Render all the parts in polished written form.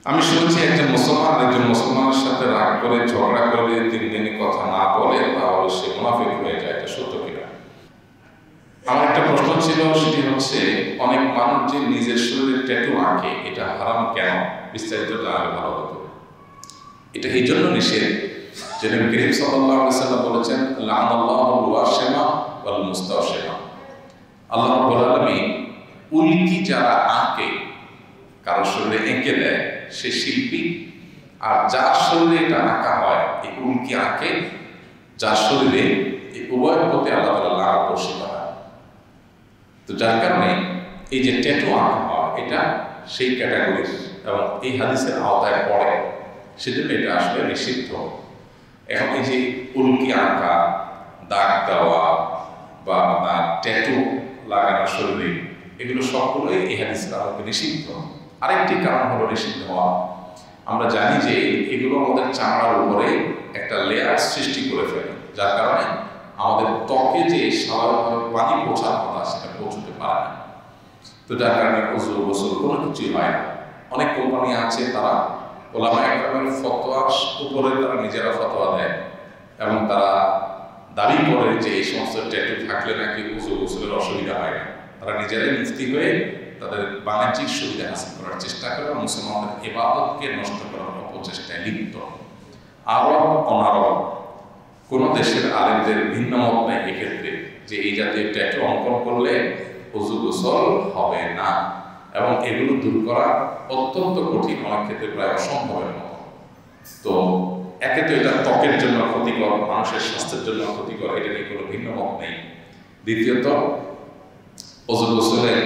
আমি শুনেছি একজন মুসলমানের সাথে রাগ করে ঝগড়া করে 3 দিনই কথা না বলে তাহলে সে মুনাফিক হয়ে যায়। এটা সত্য কিনা? আমার একটা প্রশ্ন ছিল, সেটি হচ্ছে অনেক মানুষ যে নিজের শরীরে ট্যাটু আঁকে, এটা হারাম কেন? বিস্তারিত জানালে ভালো হতো। এটা এই জন্য নিষেধ যে নবী করিম সাল্লাল্লাহু আলাইহি ওয়াসাল্লাম বলেছেন, লানাল্লাহুল ওয়াশিমা ওয়াল মুস্তাওশিমা। আল্লাহ রাব্বুল আলামিন উল্কি যারা আঁকে, কারো শরীরে এঁকে দেয় সে শিল্পী, আর যার শরীরে এটা আঁকা হয় এই উল্কি আঁকে, যার শরীরে এই উভয়ের প্রতি আল্লাহ তাআলা লানত বর্ষিত হয়। তো যার কারণে এই যে ট্যাটু আঁকা হয় এটা সেই ক্যাটাগরির এবং এই হাদিসের আওতায় পড়ে, সেজন্য এটা আসলে নিষিদ্ধ। এখন এই যে উল্কি আঁকা, দাগ দেওয়া বা ট্যাটু লাগানো শরীরে, এগুলো সবগুলোই এই হাদিসের আলোকে নিষিদ্ধ। আরেকটি কারণ হলো নিষিদ্ধ হওয়া, আমরা জানি যে এগুলো আমাদের চামড়ার উপরে একটা লেয়ার সৃষ্টি করে ফেলে, যার কারণে আমাদের ত্বকে যে স্বাভাবিকভাবে পানি পৌঁছার কথা সেটা পৌঁছতে পারে না। তো যার কারণে ওযু গোসল কোনো কিছুই হয় না। অনেক কোম্পানি আছে তারা ওলামা একরামের ফতোয়ার উপরে তারা নিজেরা ফতোয়া দেয় এবং তারা দাবি করে যে এই সমস্ত ট্যাটু থাকলে নাকি ওযু গোসলের অসুবিধা হয় না। তারা নিজেরাই মুফতি হয়ে তাদের বাণিজ্যিক সুবিধা হাসিল করার চেষ্টা করে, মুসলমানদের ইবাদতকে নষ্ট করার অপচেষ্টায় লিপ্ত। আরব অনারব কোন দেশের আলেমদের ভিন্ন মত নেই এক্ষেত্রে যে এই জাতীয় ট্যাটু অঙ্কন করলে ওযু গোসল হবে না, এবং এগুলো দূর করা অত্যন্ত কঠিন, অনেক ক্ষেত্রে প্রায় অসম্ভবের মতো। তো একে তো এটা ত্বকের জন্য ক্ষতিকর, মানুষের স্বাস্থ্যের জন্য ক্ষতিকর, এটা নিয়ে কোনো ভিন্ন মত নেই। দ্বিতীয়ত ওযু গোসলের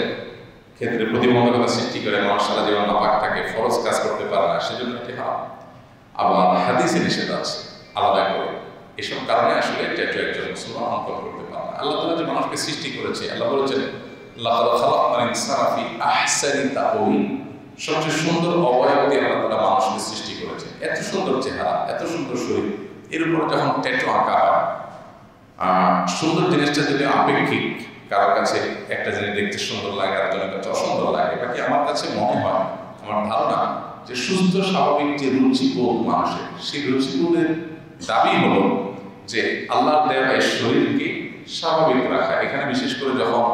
ক্ষেত্রে প্রতিবন্ধকতা সৃষ্টি করে, মানুষ সারা জীবন নাপাক থাকে, ফরজ কাজ করতে পারে না, সেজন্য এটি হারাম। আবার হাদিসে নিষেধ আছে আলাদা করে। এসব কারণে আসলে ট্যাটু একজন মুসলমান অঙ্কন করতে পারে না। আল্লাহ তাআলা যে মানুষকে সৃষ্টি করেছে, আল্লাহ বলেছেন লাকাদ খালাকনাল ইনসানা ফি আহসানি তাকওয়িম, সবচেয়ে সুন্দর অবয়ব দিয়ে আল্লাহ তাআলা মানুষকে সৃষ্টি করেছে। এত সুন্দর চেহারা, এত সুন্দর শরীর, এর উপরে যখন ট্যাটু আঁকা হয়, সুন্দর জিনিসটা যদি আপেক্ষিক, কারোর কাছে একটা জিনিস দেখতে সুন্দর লাগে, আরেকজনের কাছে অসুন্দর লাগে, বাকি আমার কাছে মনে হয়, আমার ধারণা যে সুস্থ স্বাভাবিক যে রুচিবোধ মানুষের, সেই রুচিবোধের দাবি হলো যে আল্লাহর দেওয়া এই শরীরকে স্বাভাবিক রাখা। এখানে বিশেষ করে যখন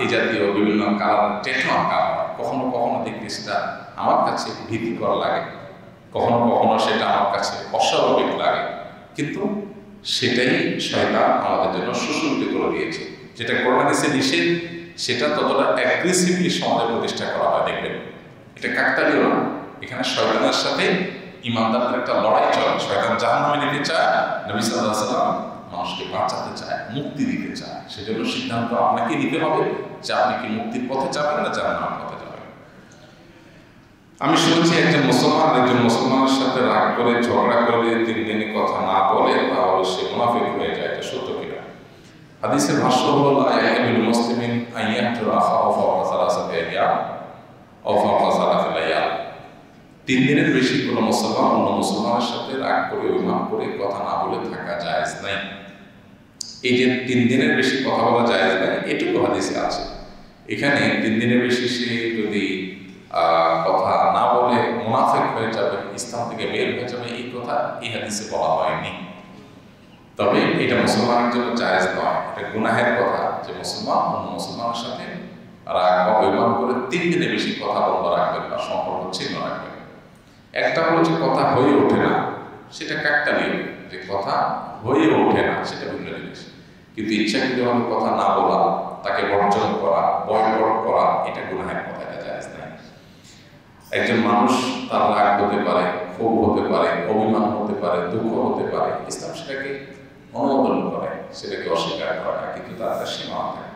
এই জাতীয় বিভিন্ন কালার ট্যাটু আঁকা হয়, কখনো কখনো দেখতে সেটা আমার কাছে ভীতিকর লাগে, কখনো কখনো সেটা আমার কাছে অস্বাভাবিক লাগে, কিন্তু সেটাই শয়তান আমাদের জন্য সুসংহত করে দিয়েছে। যেটা কোরআন হাদিসে নিষেধ, সেটা ততটা অ্যাগ্রেসিভলি সমাজে প্রতিষ্ঠা করা হয়। দেখবেন এটা কাকতালীয় না, এখানে শয়তানের সাথে ইমানদারদের একটা লড়াই চলে। শয়তান জাহান্নামে নিতে চায়, নবী সাল্লাল্লাহু আলাইহি ওয়াসাল্লাম মানুষকে বাঁচাতে চায়, মুক্তি দিতে চায়। সেজন্য সিদ্ধান্ত আপনাকে নিতে হবে যে আপনি কি মুক্তির পথে যাবেন না জাহান্নামের পথে যাবেন। আমি শুনেছি একজন মুসলমানের সাথে রাগ করে ঝগড়া করে 3 দিনই কথা না বলে তাহলে সে মুনাফিক হয়ে যায়। এটা সত্য কিনা? হাদিসের ভাষ্য হলো লা ইয়াহিলুল মুসলিমিন আন ইয়াহজুরা আখাহু ফাওকা সালাসাতি আইয়াম আও ফাওকা সালাসি লায়াল। 3 দিনের বেশি কোনো মুসলমান অন্য মুসলমানের সাথে রাগ করে অভিমান করে কথা না বলে থাকা জায়েজ নাই। এই যে 3 দিনের বেশি কথা বলা জায়েজ নাই, এটুকু হাদিসে আছে। এখানে 3 দিনের বেশি সে যদি কথা না বলে মুনাফিক হয়ে যাবে, ইসলাম থেকে বের হয়ে যাবে, এই কথা এই হাদিসে বলা হয়নি। তবে এটা মুসলমানের জন্য জায়েজ নয়, এটা গুনাহের কথা যে মুসলমান অন্য মুসলমানের সাথে রাগ বা অভিমান করে 3 দিনের বেশি কথা বন্ধ রাখবেন বা সম্পর্ক ছিন্ন রাখবেন। একটা হলো যে কথা হয়ে ওঠে না, সেটা কাকতালীয়, যে কথা হয়ে ওঠে না সেটা ভিন্ন জিনিস। কিন্তু ইচ্ছাকৃতভাবে কথা না বলা, তাকে বর্জন করা, বয়কট করা, এটা গুনাহের কথা, এটা জায়েজ নাই। একজন মানুষ তার রাগ হতে পারে, ক্ষোভ হতে পারে, অভিমান হতে পারে, দুঃখ হতে পারে, ইসলাম সেটাকে অনুমোদন করে, সেটাকে অস্বীকার করে না, কিন্তু তার একটা সীমা থাকে।